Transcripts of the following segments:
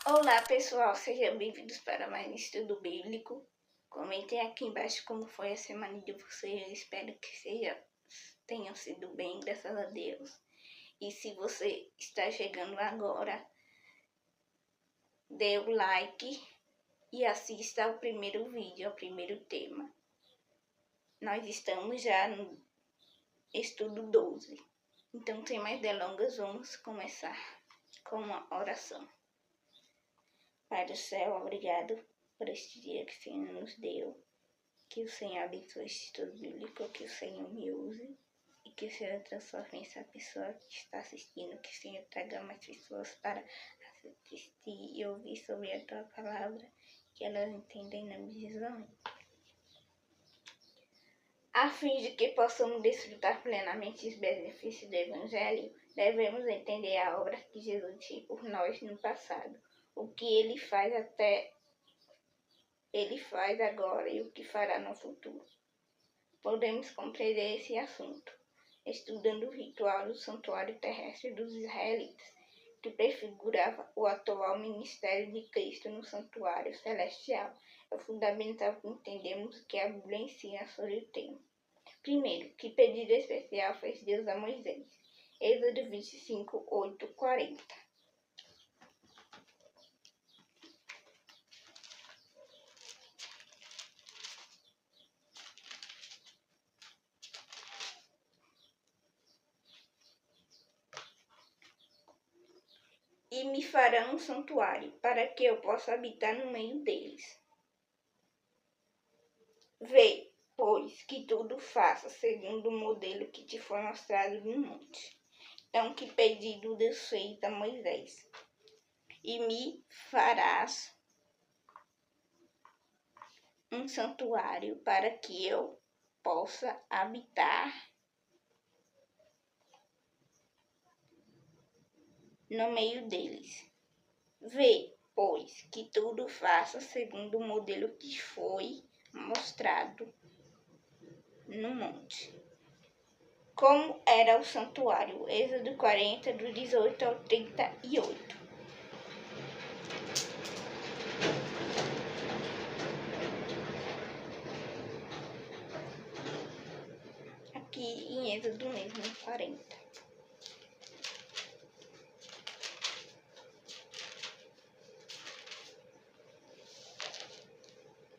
Olá pessoal, sejam bem-vindos para mais um estudo bíblico. Comentem aqui embaixo como foi a semana de vocês. Eu espero que tenham sido bem, graças a Deus. E se você está chegando agora, dê o like e assista ao primeiro vídeo, ao primeiro tema. Nós estamos já no estudo 12. Então, sem mais delongas, vamos começar com uma oração. Pai do céu, obrigado por este dia que o Senhor nos deu. Que o Senhor abençoe este estudo bíblico, que o Senhor me use e que o Senhor transforme essa pessoa que está assistindo, que o Senhor traga mais pessoas para assistir e ouvir sobre a tua palavra, que elas entendem na visão. A fim de que possamos desfrutar plenamente os benefícios do Evangelho, devemos entender a obra que Jesus fez por nós no passado, o que ele faz agora e o que fará no futuro. Podemos compreender esse assunto estudando o ritual do santuário terrestre dos israelitas, que prefigurava o atual ministério de Cristo no santuário celestial. É fundamental que entendamos o que a Bíblia ensina sobre o tema. Primeiro, que pedido especial fez Deus a Moisés? Êxodo 25, 8, 40. E me fará um santuário, para que eu possa habitar no meio deles. Vê, pois, que tudo faça segundo o modelo que te foi mostrado no monte. Então, que pedido Deus fez a Moisés? E me farás um santuário para que eu possa habitar no meio deles. Vê, pois, que tudo faça segundo o modelo que foi mostrado no monte. Como era o santuário? Êxodo 40, do 18 ao 38. Aqui em Êxodo mesmo, 40.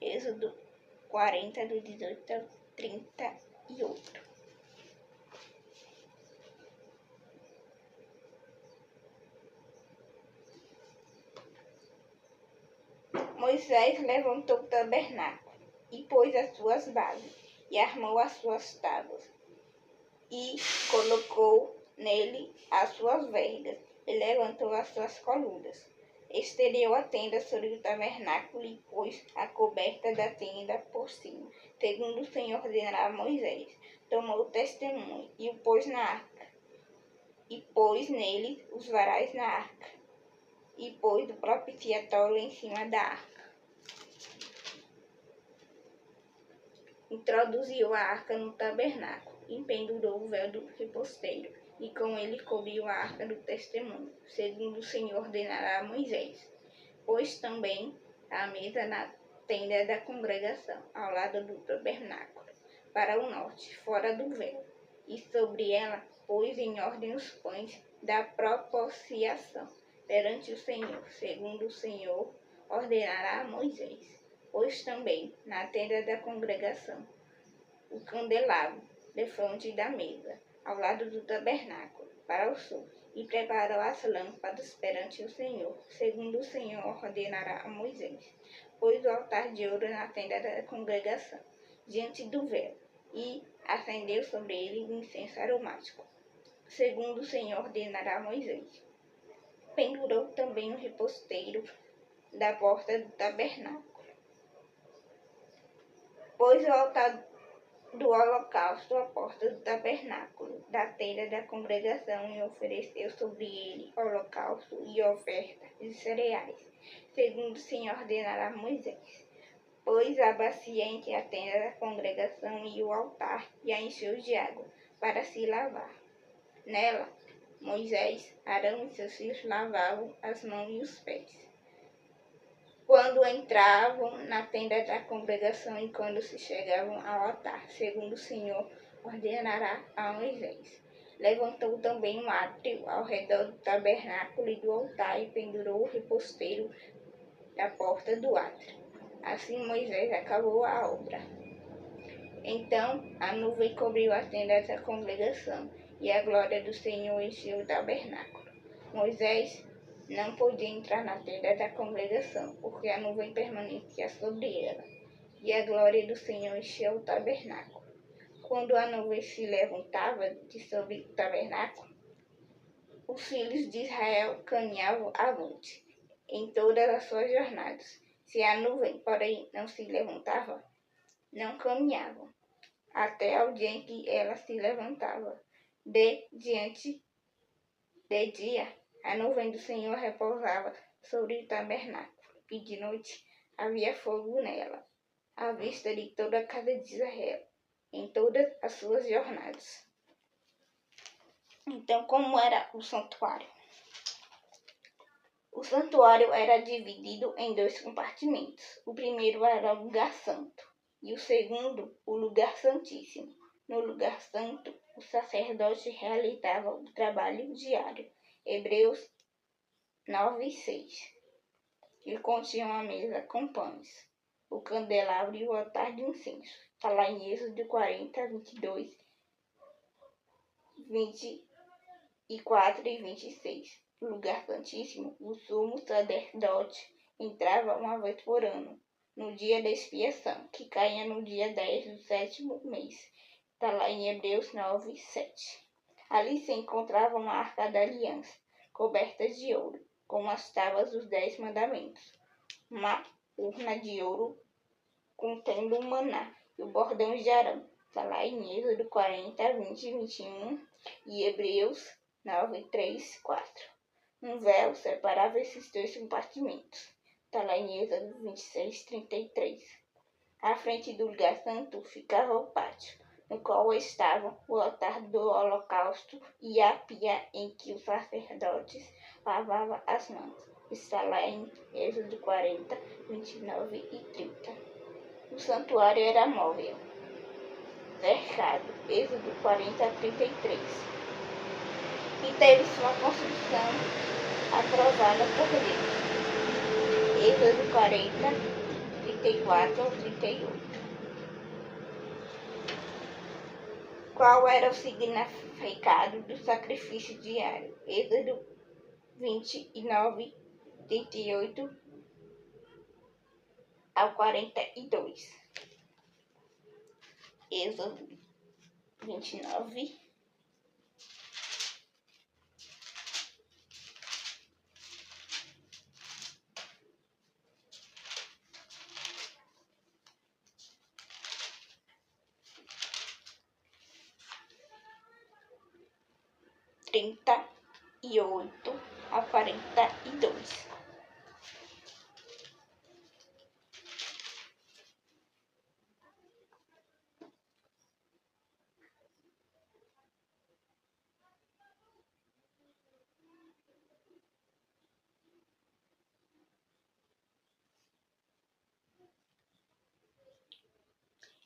Êxodo 40, do 18 ao 38. Moisés levantou o tabernáculo e pôs as suas bases e armou as suas tábuas e colocou nele as suas vergas e levantou as suas colunas. Estendeu a tenda sobre o tabernáculo e pôs a coberta da tenda por cima, segundo o Senhor ordenara a Moisés. Tomou o testemunho e o pôs na arca, e pôs nele os varais na arca, e pôs o propiciatório em cima da arca. Introduziu a arca no tabernáculo e pendurou o véu do reposteiro, e com ele cobriu a arca do testemunho, segundo o Senhor ordenara a Moisés. Pôs também a mesa na tenda da congregação, ao lado do tabernáculo, para o norte, fora do véu, e sobre ela pôs em ordem os pães da propiciação perante o Senhor, segundo o Senhor ordenara a Moisés. Pôs também na tenda da congregação o candelabro defronte da mesa, ao lado do tabernáculo, para o sul, e preparou as lâmpadas perante o Senhor, segundo o Senhor ordenara a Moisés. Pôs o altar de ouro na tenda da congregação, diante do véu, e acendeu sobre ele um incenso aromático, segundo o Senhor ordenara a Moisés. Pendurou também o reposteiro da porta do tabernáculo. Pôs o altar do holocausto à porta do tabernáculo, da tenda da congregação, e ofereceu sobre ele holocausto e oferta de cereais, segundo o Senhor ordenara a Moisés. Pôs a bacia entre a tenda da congregação e o altar, e a encheu de água, para se lavar. Nela, Moisés, Arão e seus filhos lavavam as mãos e os pés. quando entravam na tenda da congregação e quando se chegavam ao altar, segundo o Senhor ordenará a Moisés. Levantou também um átrio ao redor do tabernáculo e do altar e pendurou o reposteiro da porta do átrio. Assim Moisés acabou a obra. Então a nuvem cobriu a tenda da congregação e a glória do Senhor encheu o tabernáculo. Moisés não podia entrar na tenda da congregação, porque a nuvem permanecia sobre ela, e a glória do Senhor encheu o tabernáculo. Quando a nuvem se levantava de sobre o tabernáculo, os filhos de Israel caminhavam avante em todas as suas jornadas. Se a nuvem, porém, não se levantava, não caminhavam, até o dia em que ela se levantava. De dia, a nuvem do Senhor repousava sobre o tabernáculo, e de noite havia fogo nela, à vista de toda a casa de Israel, em todas as suas jornadas. Então, como era o santuário? O santuário era dividido em 2 compartimentos. O primeiro era o lugar santo, e o segundo, o lugar santíssimo. No lugar santo, o sacerdote realizava o trabalho diário. Hebreus 9:6. E continha uma mesa com pães, o candelabro e o altar de incenso. Está lá em Êxodo 40, 22, 24 e 26. No lugar santíssimo, o sumo sacerdote entrava uma vez por ano, no dia da expiação, que caía no dia 10 do 7º mês. Está lá em Hebreus 9, 7. Ali se encontrava uma arca da aliança, coberta de ouro, com as tábuas dos 10 mandamentos, uma urna de ouro contendo o maná e o bordão de Arão. Está lá em Êxodo 40, 20, 21 e Hebreus 9, 3, 4. Um véu separava esses 2 compartimentos. Está lá em Êxodo 26, 33. À frente do lugar santo ficava o pátio, no qual estavam o altar do holocausto e a pia em que os sacerdotes lavavam as mãos. Está lá em Êxodo 40, 29 e 30. O santuário era móvel, cercado, Êxodo 40, 33. E teve sua construção aprovada por Deus. Êxodo 40, 34 ao 38. Qual era o significado do sacrifício diário? Êxodo 29, 38 ao 42. Êxodo 29, trinta e 8 a 42.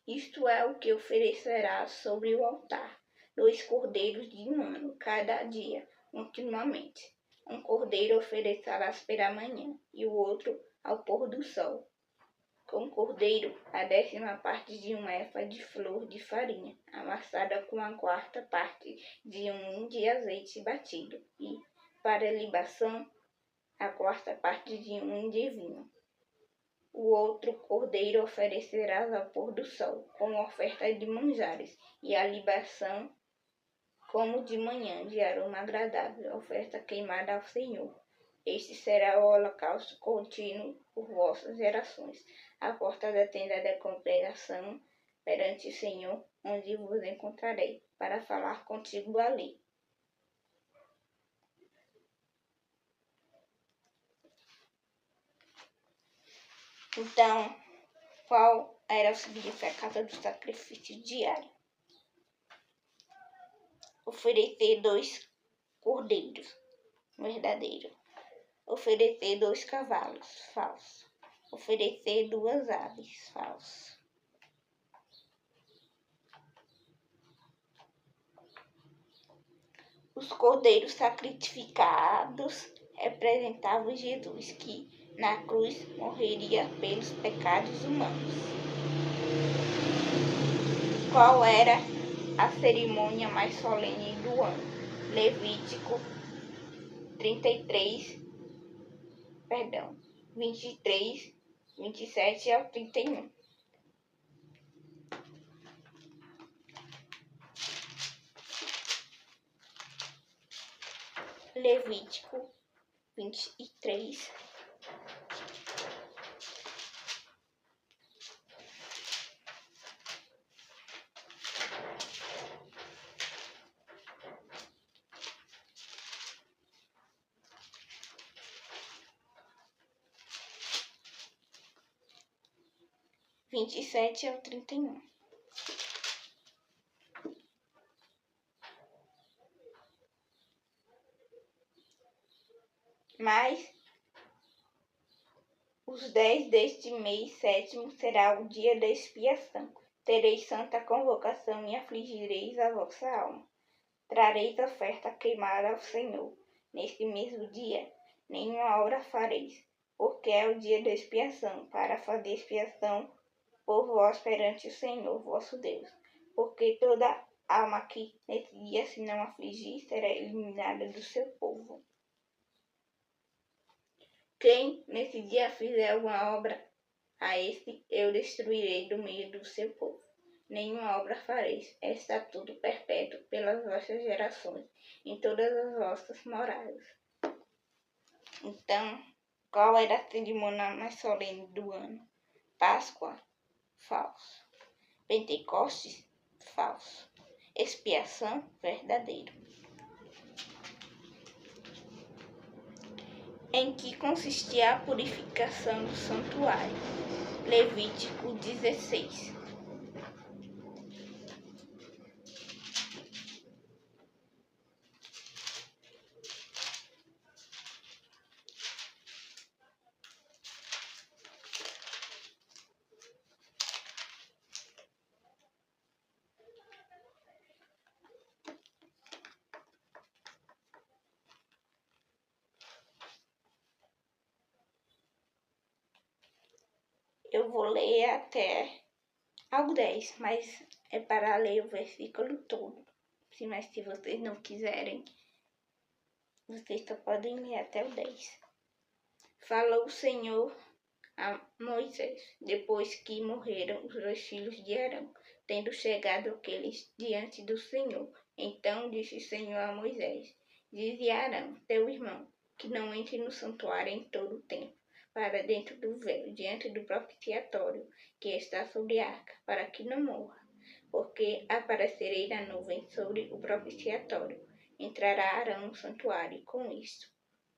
Isto é o que oferecerá sobre o altar: 2 cordeiros de 1 ano, cada dia, continuamente. Um cordeiro oferecerás pela manhã, e o outro ao pôr do sol. Com o cordeiro, a 10ª parte de 1 efa de flor de farinha, amassada com a 4ª parte de 1 hin de azeite batido, e, para libação, a 4ª parte de 1 hin de vinho. O outro cordeiro oferecerás ao pôr do sol, como oferta de manjares, e a libação, como de manhã, de aroma agradável, oferta queimada ao Senhor. Este será o holocausto contínuo por vossas gerações, à porta da tenda da congregação, perante o Senhor, onde vos encontrarei, para falar contigo ali. Então, qual era o significado do sacrifício diário? Oferecer 2 cordeiros verdadeiros. Oferecer 2 cavalos falsos. oferecer 2 aves. Falso. Os cordeiros sacrificados representavam Jesus, que na cruz morreria pelos pecados humanos. Qual era a cerimônia mais solene do ano? Levítico 23, 27 ao 31. Levítico 23. Vinte e sete ao 31. Mas os 10 deste mês sétimo será o dia da expiação. Tereis santa convocação e afligireis a vossa alma. Trareis oferta queimada ao Senhor. Neste mesmo dia, nenhuma obra fareis, porque é o dia da expiação, para fazer expiação por vós perante o Senhor vosso Deus. Porque toda alma que nesse dia se não afligir será eliminada do seu povo. Quem nesse dia fizer alguma obra, a esse eu destruirei do meio do seu povo. Nenhuma obra fareis, é estatuto perpétuo pelas vossas gerações, em todas as vossas moradas. Então, qual era a cerimônia mais solene do ano? Páscoa? Falso. Pentecostes? Falso. Expiação? Verdadeiro. Em que consistia a purificação do santuário? Levítico 16. Eu vou ler até ao 10, mas é para ler o versículo todo. Mas se vocês não quiserem, vocês só podem ler até o 10. Falou o Senhor a Moisés, depois que morreram os 2 filhos de Arão, tendo chegado aqueles diante do Senhor. Então disse o Senhor a Moisés: dize a Arão, teu irmão, que não entre no santuário em todo o tempo, para dentro do véu, diante do propiciatório, que está sobre a arca, para que não morra. Porque aparecerei na nuvem sobre o propiciatório. Entrará Arão no santuário, e com isto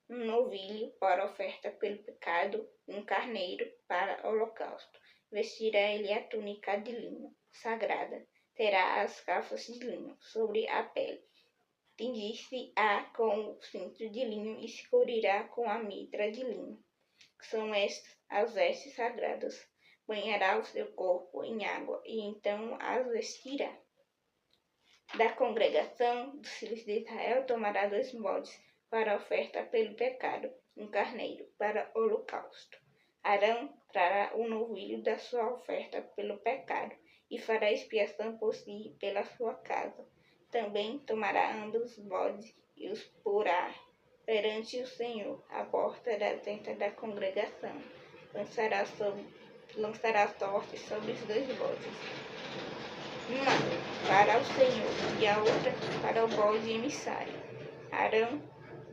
um novilho para oferta pelo pecado, um carneiro para holocausto. Vestirá ele a túnica de linho sagrada, terá as calças de linho sobre a pele. Tingir-se-á com o cinto de linho e se cobrirá com a mitra de linho. São estas as vestes sagradas. Banhará o seu corpo em água e então as vestirá. Da congregação dos filhos de Israel tomará 2 bodes para oferta pelo pecado, um carneiro para holocausto. Arão trará o novilho da sua oferta pelo pecado e fará expiação por si e pela sua casa. Também tomará ambos os bodes e os porá perante o Senhor, à porta da tenda da congregação. Lançará sorte sobre os 2 bodes, uma para o Senhor e a outra para o bode emissário. Arão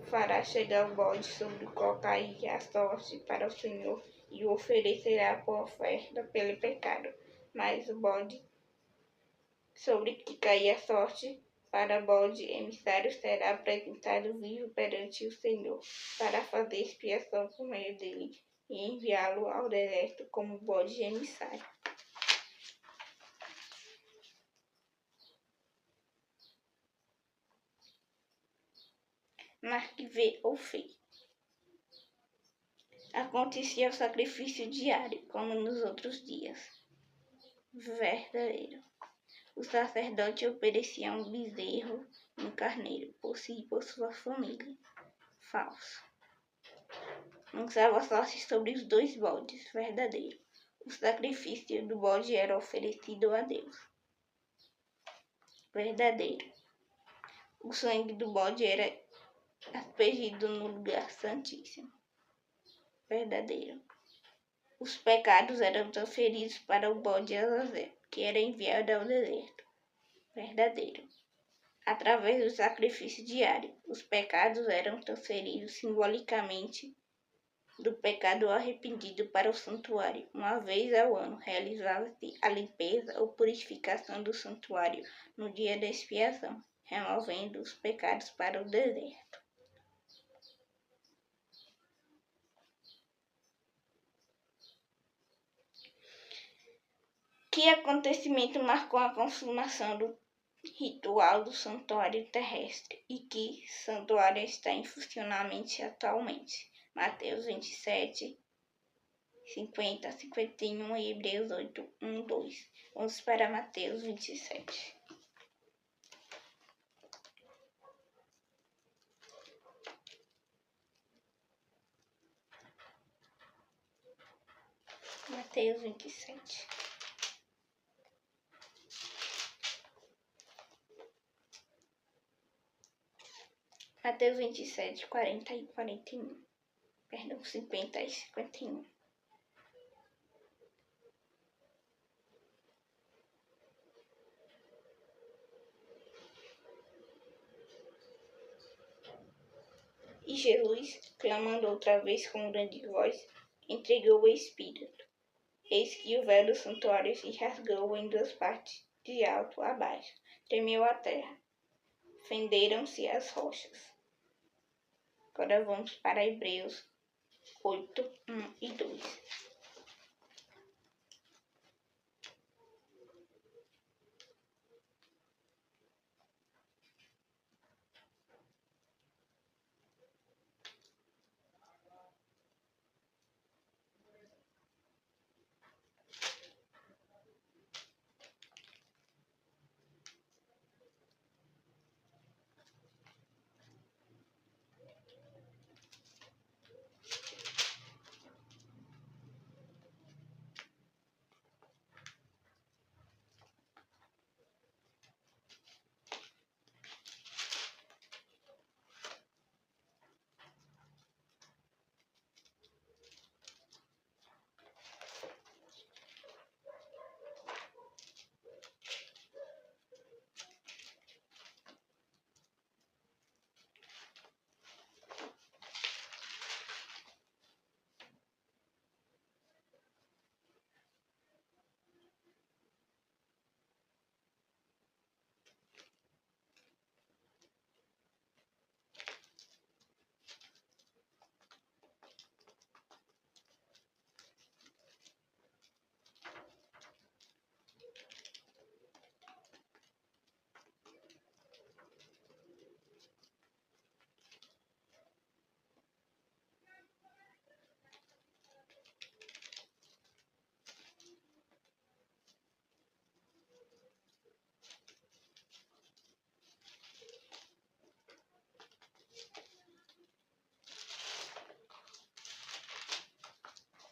fará chegar o bode sobre o qual cair a sorte para o Senhor e o oferecerá por oferta pelo pecado. Mas o bode sobre que cair a sorte para o bode emissário será apresentado vivo perante o Senhor, para fazer expiação por meio dele e enviá-lo ao deserto como bode emissário. Marque V ou Fê. Acontecia o sacrifício diário, como nos outros dias. Verdadeiro. O sacerdote oferecia um bezerro e um carneiro, por si e por sua família. Falso. Lançava sorte sobre os 2 bodes. Verdadeiro. O sacrifício do bode era oferecido a Deus. Verdadeiro. O sangue do bode era aspergido no lugar santíssimo. Verdadeiro. Os pecados eram transferidos para o bode Azazel, que era enviado ao deserto. Verdadeiro. Através do sacrifício diário, os pecados eram transferidos simbolicamente do pecado arrependido para o santuário. Uma vez ao ano, realizava-se a limpeza ou purificação do santuário no dia da expiação, removendo os pecados para o deserto. Que acontecimento marcou a consumação do ritual do santuário terrestre e que santuário está em funcionamento atualmente? Mateus 27, 50, 51 e Hebreus 8, 1, 2. Vamos para Mateus 27. Mateus 27. Mateus 27, 40 e 41. Perdão, 50 e 51. E Jesus, clamando outra vez com grande voz, entregou o Espírito. Eis que o véu do santuário se rasgou em 2 partes, de alto a baixo. Tremeu a terra. Fenderam-se as rochas. Agora vamos para Hebreus 8, 1 e 2.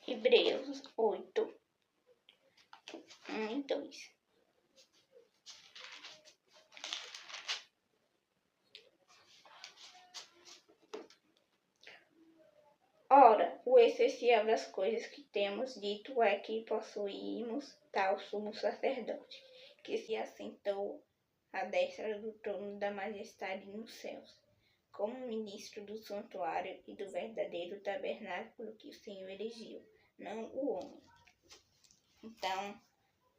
Hebreus 8, 1 e 2. Ora, o essencial das coisas que temos dito é que possuímos tal sumo sacerdote, que se assentou à destra do trono da majestade nos céus, como ministro do santuário e do verdadeiro tabernáculo que o Senhor erigiu, não o homem. Então,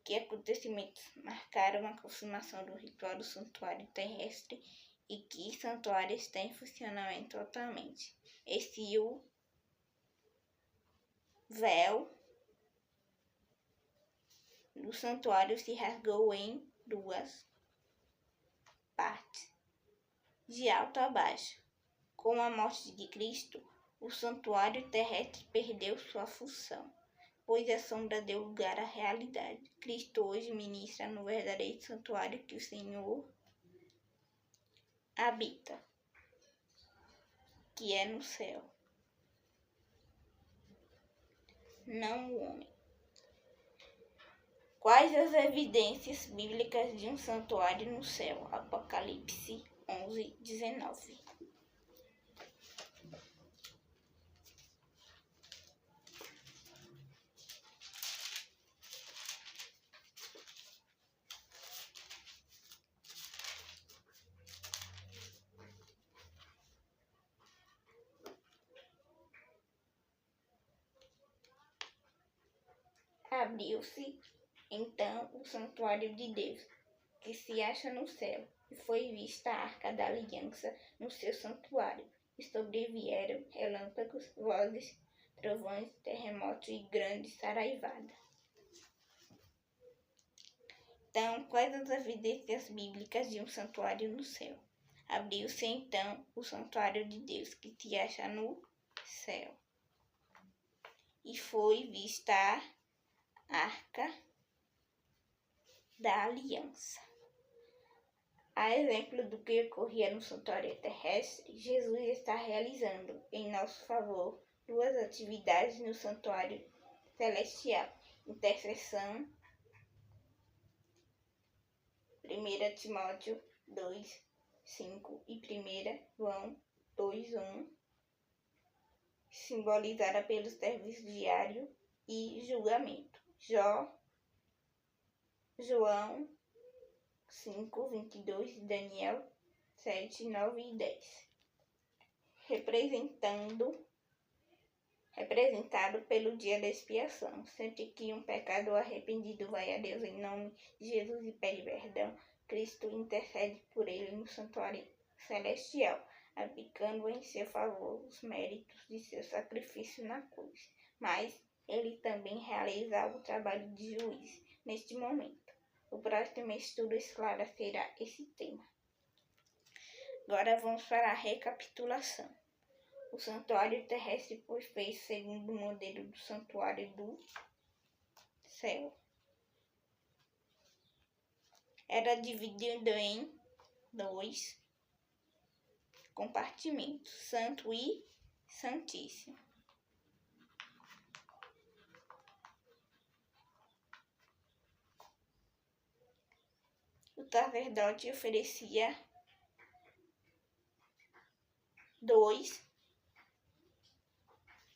que acontecimentos marcaram a consumação do ritual do santuário terrestre e que santuário está em funcionamento atualmente? Esse o véu do santuário se rasgou em 2 partes, de alto a baixo. Com a morte de Cristo, O santuário terrestre perdeu sua função, pois a sombra deu lugar à realidade. Cristo hoje ministra no verdadeiro santuário que o Senhor habita, que é no céu, não o homem. Quais as evidências bíblicas de um santuário no céu? Apocalipse 11:19. Abriu-se então o santuário de Deus, que se acha no céu, e foi vista a arca da aliança no seu santuário, e sobrevieram relâmpagos, vozes, trovões, terremotos e grande saraivada. Então, quais as evidências bíblicas de um santuário no céu? Abriu-se então o santuário de Deus, que se acha no céu, e foi vista a arca da aliança. A exemplo do que ocorria no santuário terrestre, Jesus está realizando em nosso favor duas atividades no santuário celestial: intercessão, 1 Timóteo 2:5 e 1 João 2:1, simbolizada pelo serviço diário e julgamento. João 5:22 e Daniel 7:9 e 10. Representado pelo dia da expiação. Sempre que um pecador arrependido vai a Deus em nome de Jesus e pede perdão, Cristo intercede por ele no santuário celestial, aplicando em seu favor os méritos de seu sacrifício na cruz. Mas ele também realiza o trabalho de juiz neste momento. O próximo estudo esclarecerá esse tema. Agora vamos para a recapitulação. O santuário terrestre foi feito segundo o modelo do santuário do céu. Era dividido em 2 compartimentos, santo e santíssimo. O sacerdote oferecia 2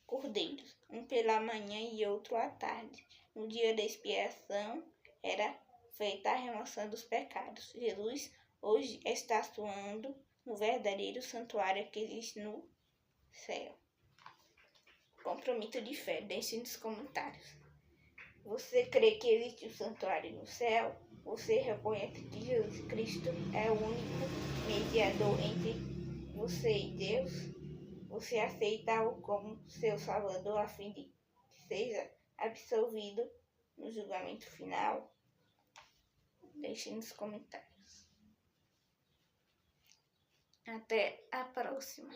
cordeiros, um pela manhã e outro à tarde. No dia da expiação era feita a remoção dos pecados. Jesus hoje está atuando no verdadeiro santuário que existe no céu. Compromisso de fé, deixe nos comentários. Você crê que existe um santuário no céu? Você reconhece que Jesus Cristo é o único mediador entre você e Deus? Você aceita-o como seu Salvador a fim de que seja absolvido no julgamento final? Deixe nos comentários. Até a próxima.